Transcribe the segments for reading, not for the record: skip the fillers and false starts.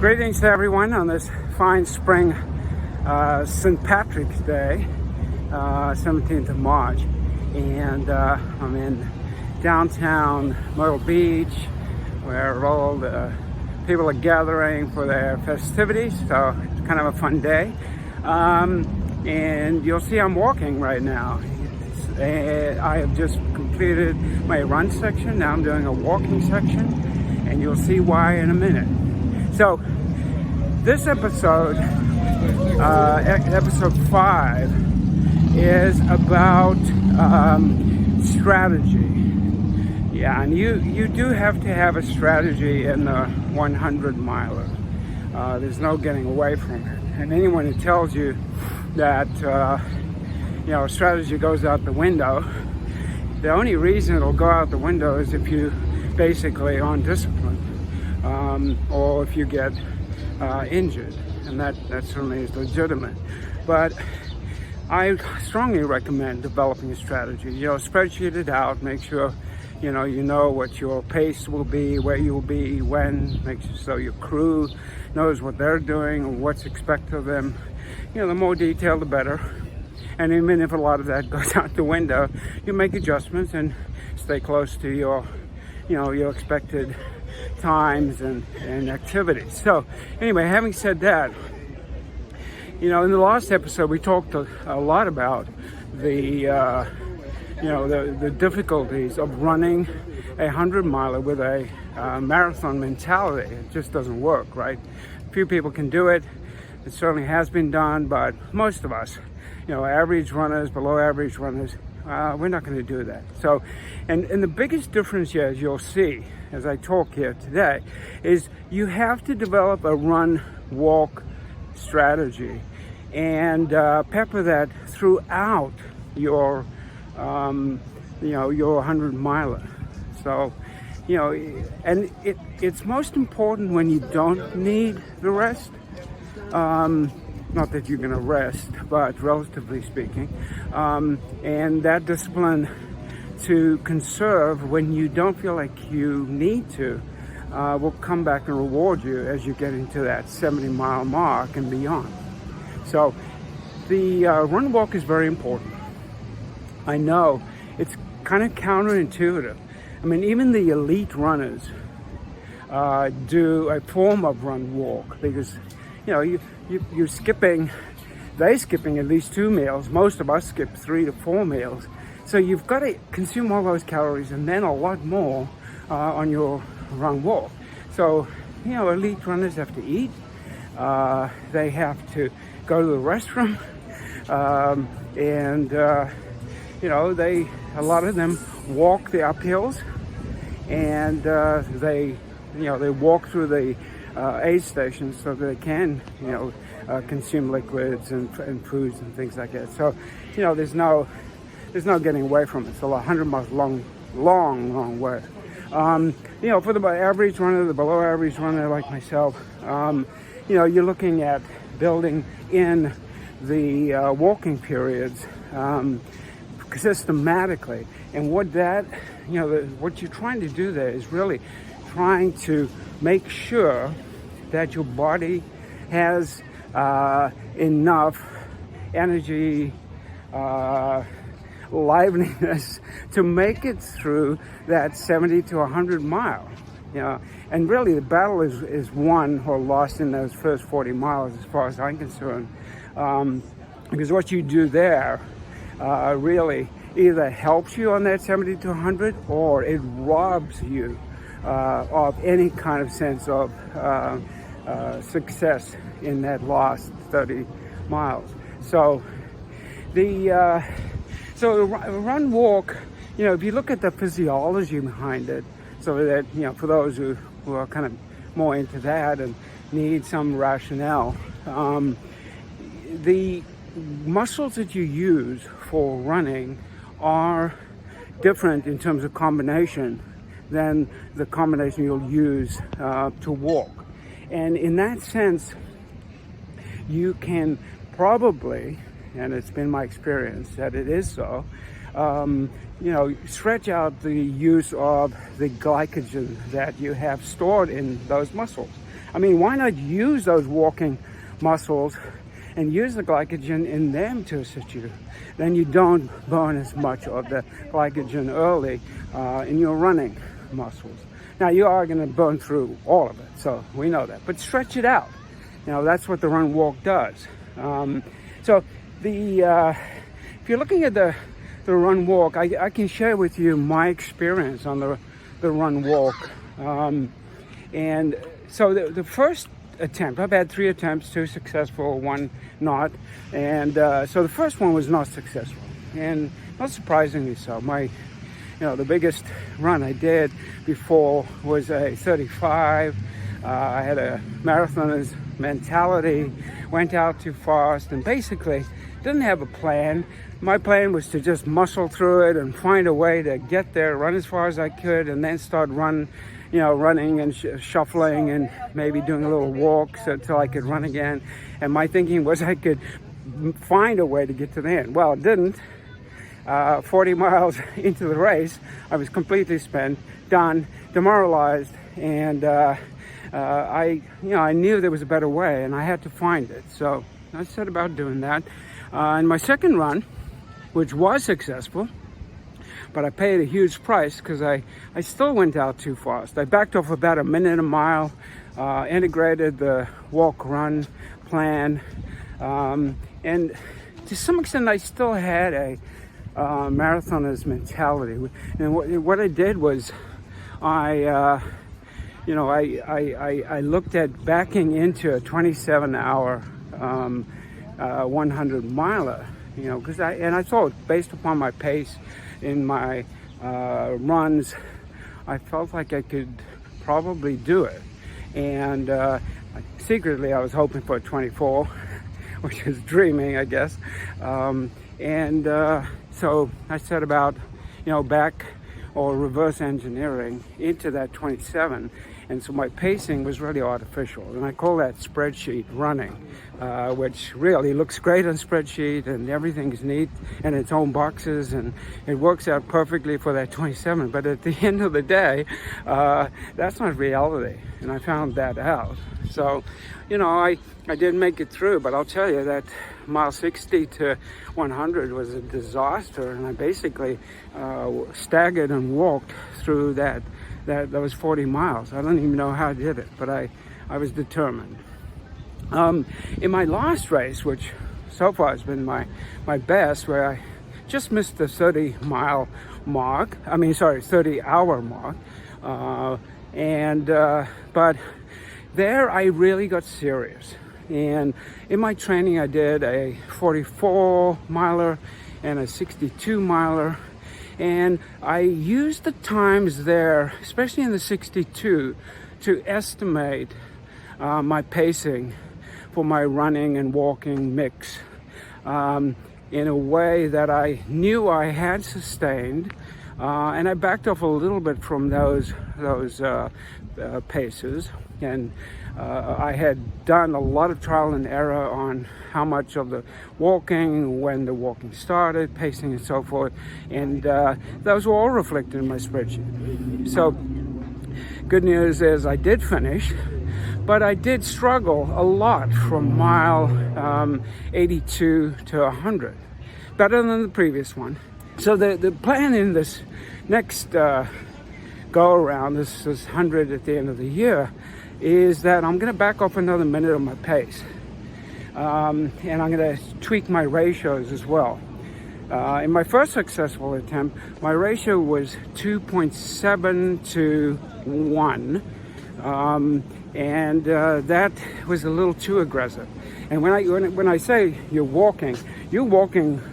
Greetings to everyone on this fine spring St. Patrick's Day, 17th of March, and I'm in downtown Myrtle Beach where all the people are gathering for their festivities, so it's kind of a fun day. And you'll see I'm walking right now. I have just completed my run section, now I'm doing a walking section, and you'll see why in a minute. So this episode, episode 5, is about strategy. Yeah, and you do have to have a strategy in the 100 miler. There's no getting away from it. And anyone who tells you that strategy goes out the window, the only reason it'll go out the window is if you basically aren't disciplined, or if you get injured, and that certainly is legitimate. But I strongly recommend developing a strategy. Spreadsheet it out, make sure you know what your pace will be, where you will be, when, make sure so your crew knows what they're doing and what's expected of them. The more detailed, the better. And even if a lot of that goes out the window, you make adjustments and stay close to your expected times and activities. So anyway, having said that, in the last episode we talked a lot about the difficulties of running a 100-miler with a marathon mentality. It just doesn't work, right? Few people can do it. It certainly has been done, but most of us, average runners, below average runners, we're not going to do that. So, and the biggest difference here, as you'll see as I talk here today, is you have to develop a run-walk strategy and pepper that throughout your 100-miler. So, and it's most important when you don't need the rest. Not that you're going to rest, but relatively speaking. And that discipline to conserve when you don't feel like you need to will come back and reward you as you get into that 70-mile mark and beyond. So the run walk is very important. I know it's kind of counterintuitive. I mean, even the elite runners do a form of run walk because you're skipping at least 2 meals. Most of us skip 3 to 4 meals. So you've got to consume all those calories and then a lot more on your run walk. So, elite runners have to eat. They have to go to the restroom. A lot of them walk the uphills, and they walk through the aid stations so that they can, consume liquids and foods and things like that. So, there's no getting away from it. It's a 100 miles long way. For the average runner, the below average runner like myself, you're looking at building in the walking periods systematically. And what you're trying to do there is really trying to make sure that your body has enough energy, liveliness to make it through that 70 to 100 mile. And really the battle is won or lost in those first 40 miles as far as I'm concerned, because what you do there really either helps you on that 70 to 100 or it robs you of any kind of sense of success in that last 30 miles. So the run walk, if you look at the physiology behind it, so that for those who are kind of more into that and need some rationale, the muscles that you use for running are different in terms of combination than the combination you'll use to walk. And in that sense, you can probably, and it's been my experience that it is so, stretch out the use of the glycogen that you have stored in those muscles. I mean, why not use those walking muscles and use the glycogen in them to assist you? Then you don't burn as much of the glycogen early in your running muscles. Now, you are going to burn through all of it, so we know that. But stretch it out. That's what the run walk does. If you're looking at the run walk, I can share with you my experience on the run walk. And so the first attempt, I've had 3 attempts, 2 successful, 1 not. And so the first one was not successful, and not surprisingly so. The biggest run I did before was a 35. I had a marathoner's mentality, went out too fast, and basically didn't have a plan. My plan was to just muscle through it and find a way to get there, run as far as I could, and then start running and shuffling and maybe doing a little walk until I could run again. And my thinking was I could find a way to get to the end. Well, it didn't. 40 miles into the race, I was completely spent, done, demoralized, and I knew there was a better way, and I had to find it. So I set about doing that. And my second run, which was successful, but I paid a huge price because I still went out too fast. I backed off about a minute a mile, integrated the walk-run plan, and to some extent I still had a marathoner's mentality. And what I did was I looked at backing into a 27-hour 100 miler, because I thought, based upon my pace in my runs, I felt like I could probably do it. And secretly I was hoping for a 24, which is dreaming, I guess. So I set about, back or reverse engineering into that 27. And so my pacing was really artificial. And I call that spreadsheet running, which really looks great on spreadsheet, and everything's neat in its own boxes, and it works out perfectly for that 27. But at the end of the day, that's not reality. And I found that out. So, I did make it through, but I'll tell you that mile 60 to 100 was a disaster, and I basically staggered and walked through those 40 miles. I don't even know how I did it, but I was determined. In my last race, which so far has been my best, where I just missed the 30-hour mark, but there I really got serious. And in my training, I did a 44-miler and a 62-miler. And I used the times there, especially in the 62, to estimate my pacing for my running and walking mix in a way that I knew I had sustained. And I backed off a little bit from those paces. And I had done a lot of trial and error on how much of the walking, when the walking started, pacing and so forth. And those were all reflected in my spreadsheet. So good news is I did finish, but I did struggle a lot from mile 82 to 100. Better than the previous one. So the plan in this next go around, this 100 at the end of the year, is that I'm going to back off another minute on my pace. And I'm going to tweak my ratios as well. In my first successful attempt, my ratio was 2.7 to 1. And that was a little too aggressive. And when I say you're walking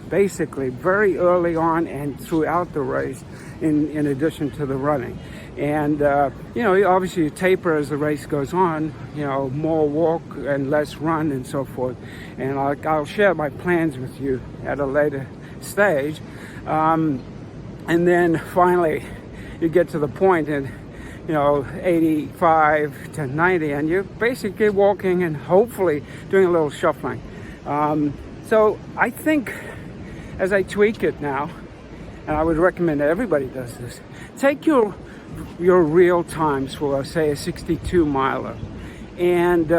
basically very early on and throughout the race, in addition to the running. And obviously you taper as the race goes on, more walk and less run and so forth. And I'll share my plans with you at a later stage. And then finally you get to the point in 85 to 90, and you're basically walking and hopefully doing a little shuffling. So I think as I tweak it now, and I would recommend that everybody does this. Take your real times for, say, a 62 miler, and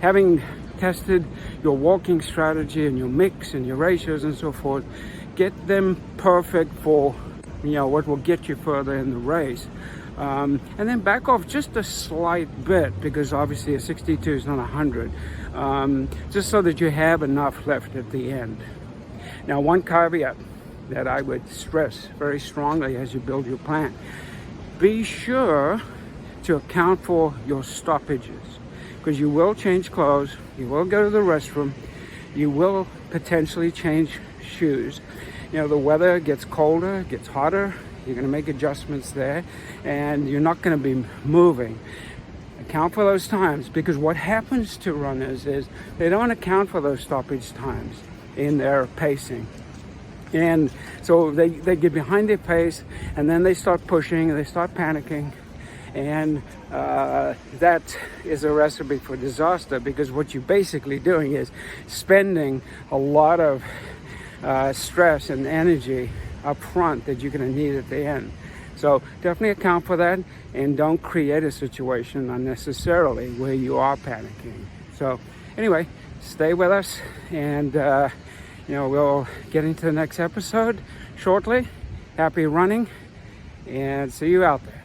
having tested your walking strategy and your mix and your ratios and so forth, get them perfect for what will get you further in the race. And then back off just a slight bit, because obviously a 62 is not 100, just so that you have enough left at the end. Now, one caveat that I would stress very strongly as you build your plan: be sure to account for your stoppages, because you will change clothes, you will go to the restroom, you will potentially change shoes. The weather gets colder, gets hotter, you're going to make adjustments there, and you're not going to be moving. Account for those times, because what happens to runners is they don't account for those stoppage times in their pacing. And so they get behind their pace, and then they start pushing, and they start panicking. And that is a recipe for disaster, because what you're basically doing is spending a lot of stress and energy up front that you're going to need at the end. So definitely account for that, and don't create a situation unnecessarily where you are panicking. So anyway, stay with us, and we'll get into the next episode shortly. Happy running, and see you out there.